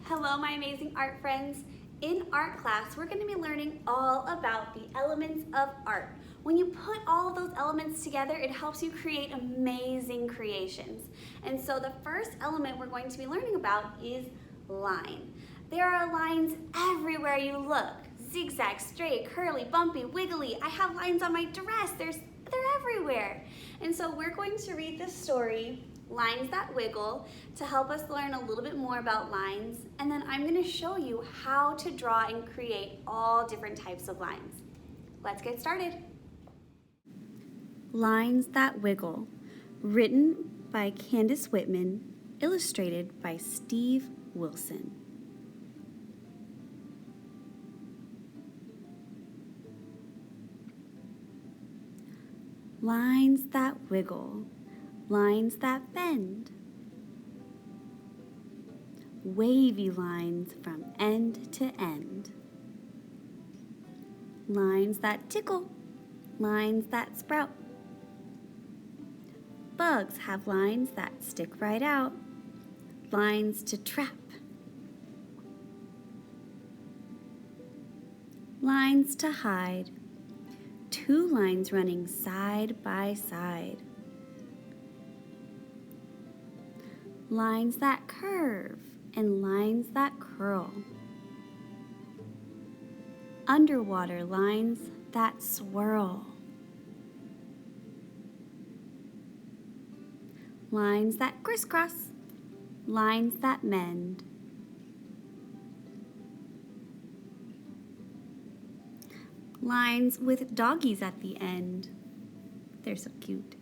Hello, my amazing art friends. In art class, we're going to be learning all about the elements of art. When you put all those elements together, it helps you create amazing creations. And so the first element we're going to be learning about is line. There are lines everywhere you look. Zigzag, straight, curly, bumpy, wiggly. I have lines on my dress. They're everywhere. And so we're going to read this story, Lines That Wiggle, to help us learn a little bit more about lines, and then I'm going to show you how to draw and create all different types of lines. Let's get started. Lines That Wiggle, written by Candace Whitman, illustrated by Steve Wilson. Lines that wiggle, lines that bend, wavy lines from end to end, lines that tickle, lines that sprout. Bugs have lines that stick right out, lines to trap, lines to hide, two lines running side by side. Lines that curve and lines that curl. Underwater lines that swirl. Lines that crisscross, lines that mend. Lines with doggies at the end. They're so cute.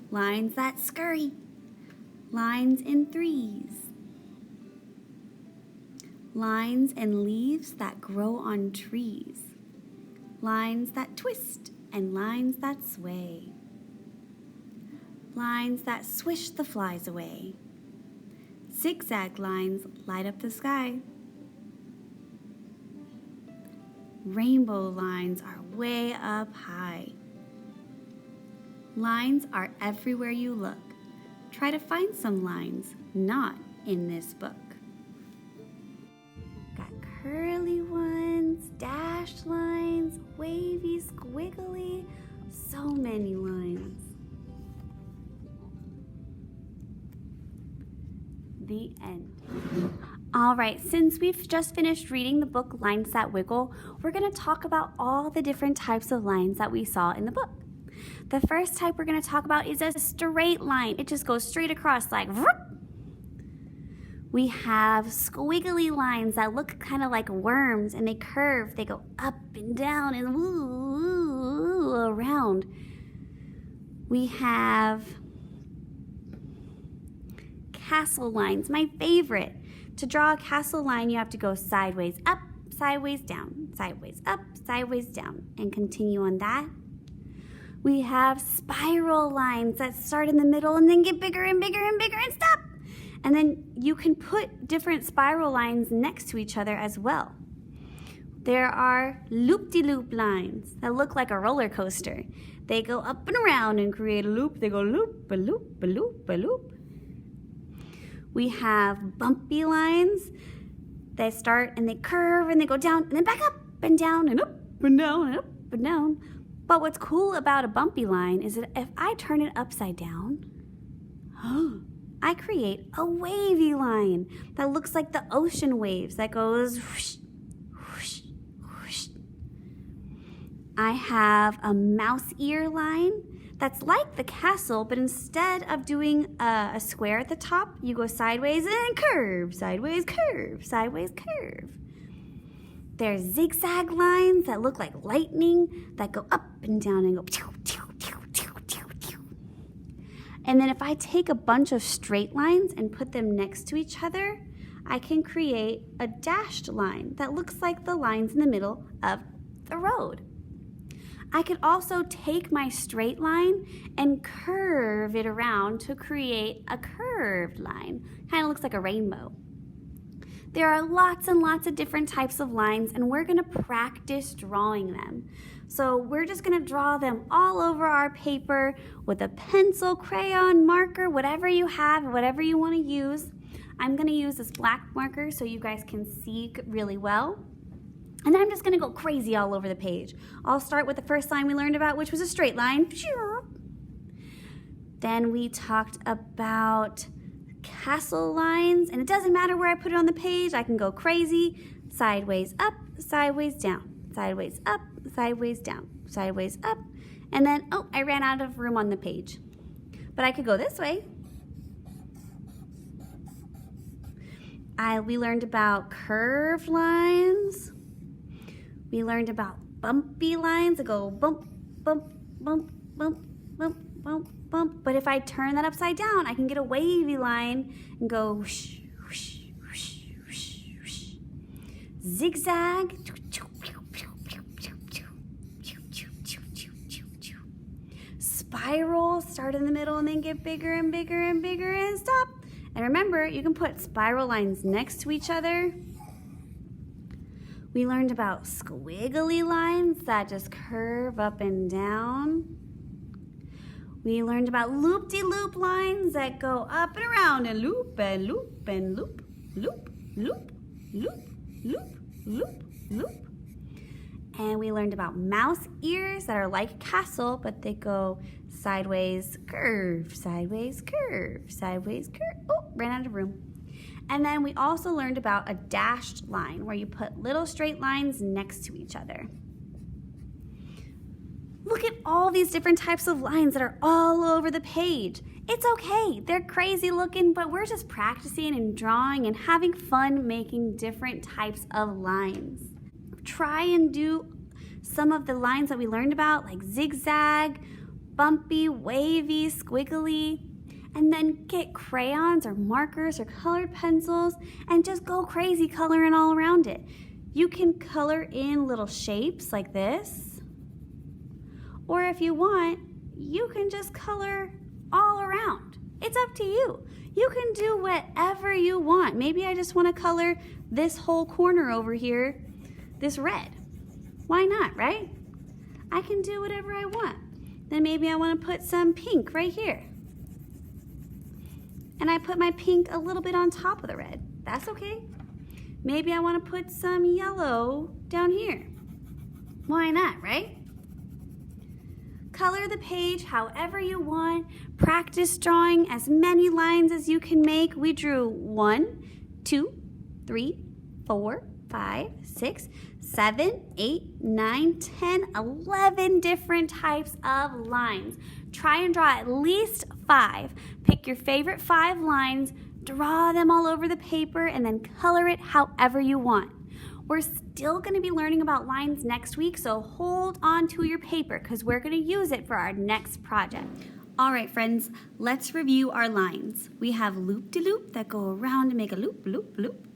Lines that scurry, lines in threes. Lines and leaves that grow on trees. Lines that twist and lines that sway. Lines that swish the flies away. Zigzag lines light up the sky. Rainbow lines are way up high. Lines are everywhere you look. Try to find some lines not in this book. Got curly ones, dashed lines, wavy, squiggly, so many lines. The end. All right, since we've just finished reading the book Lines That Wiggle, we're going to talk about all the different types of lines that we saw in the book. The first type we're going to talk about is a straight line. It just goes straight across like whoop. We have squiggly lines that look kind of like worms, and they curve. They go up and down and woo, around. We have castle lines, my favorite. To draw a castle line, you have to go sideways up, sideways down, sideways up, sideways down, and continue on that. We have spiral lines that start in the middle and then get bigger and bigger and bigger and stop. And then you can put different spiral lines next to each other as well. There are loop-de-loop lines that look like a roller coaster. They go up and around and create a loop. They go loop, a loop, a loop, a loop. We have bumpy lines. They start and they curve and they go down and then back up and down and up and down and up and down. But what's cool about a bumpy line is that if I turn it upside down, I create a wavy line that looks like the ocean waves that goes whoosh, whoosh, whoosh. I have a mouse ear line that's like the castle, but instead of doing a square at the top, you go sideways and curve, sideways, curve, sideways, curve. There's zigzag lines that look like lightning that go up and down and go pew, pew, pew, pew, pew, pew. And then if I take a bunch of straight lines and put them next to each other, I can create a dashed line that looks like the lines in the middle of the road. I could also take my straight line and curve it around to create a curved line. Kind of looks like a rainbow. There are lots and lots of different types of lines, and we're gonna practice drawing them. So we're just gonna draw them all over our paper with a pencil, crayon, marker, whatever you have, whatever you wanna use. I'm gonna use this black marker so you guys can see really well. And I'm just gonna go crazy all over the page. I'll start with the first line we learned about, which was a straight line. Then we talked about castle lines, and it doesn't matter where I put it on the page. I can go crazy, sideways up, sideways down, sideways up, sideways down, sideways up, and then, oh, I ran out of room on the page. But I could go this way. We learned about curved lines. We learned about bumpy lines that go bump, bump, bump, bump, bump, bump, bump. But if I turn that upside down, I can get a wavy line and go whoosh, whoosh, whoosh, whoosh, whoosh. Zigzag. Spiral, start in the middle and then get bigger and bigger and bigger and stop. And remember, you can put spiral lines next to each other. We learned about squiggly lines that just curve up and down. We learned about loop-de-loop lines that go up and around and loop and loop and loop, loop, loop, loop, loop, loop, loop. And we learned about mouse ears that are like a castle, but they go sideways, curve, sideways, curve, sideways, curve. Oh, ran out of room. And then we also learned about a dashed line where you put little straight lines next to each other. Look at all these different types of lines that are all over the page. It's okay, they're crazy looking, but we're just practicing and drawing and having fun making different types of lines. Try and do some of the lines that we learned about, like zigzag, bumpy, wavy, squiggly, and then get crayons or markers or colored pencils and just go crazy coloring all around it. You can color in little shapes like this, or if you want, you can just color all around. It's up to you. You can do whatever you want. Maybe I just want to color this whole corner over here, this red. Why not, right? I can do whatever I want. Then maybe I want to put some pink right here. And I put my pink a little bit on top of the red. That's okay. Maybe I want to put some yellow down here. Why not, right? Color the page however you want. Practice drawing as many lines as you can make. We drew 1, 2, 3, 4, 5, 6, 7, 8, 9, 10, 11 different types of lines. Try and draw at least 5. Pick your favorite 5 lines, draw them all over the paper, and then color it however you want. We're still going to be learning about lines next week, so hold on to your paper because we're going to use it for our next project. All right, friends, let's review our lines. We have loop-de-loop that go around and make a loop, loop, loop.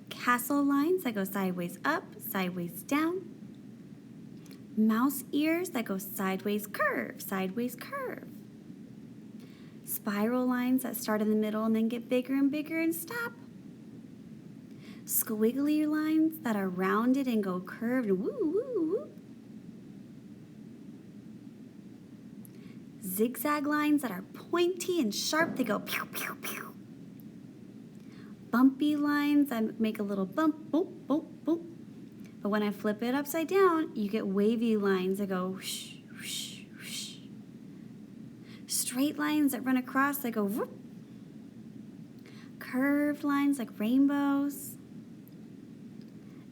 Castle lines that go sideways up, sideways down. Mouse ears that go sideways curve, sideways curve. Spiral lines that start in the middle and then get bigger and bigger and stop. Squiggly lines that are rounded and go curved, woo, woo, woo. Zigzag lines that are pointy and sharp, they go pew, pew, pew. Bumpy lines that make a little bump, boop, boop, boop. But when I flip it upside down, you get wavy lines that go whoosh, whoosh, whoosh. Straight lines that run across that go whoop. Curved lines like rainbows.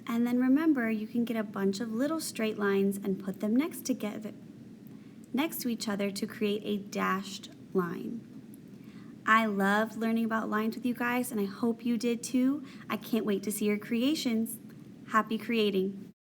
And then remember, you can get a bunch of little straight lines and put them next to each other to create a dashed line. I loved learning about lines with you guys, and I hope you did too. I can't wait to see your creations. Happy creating.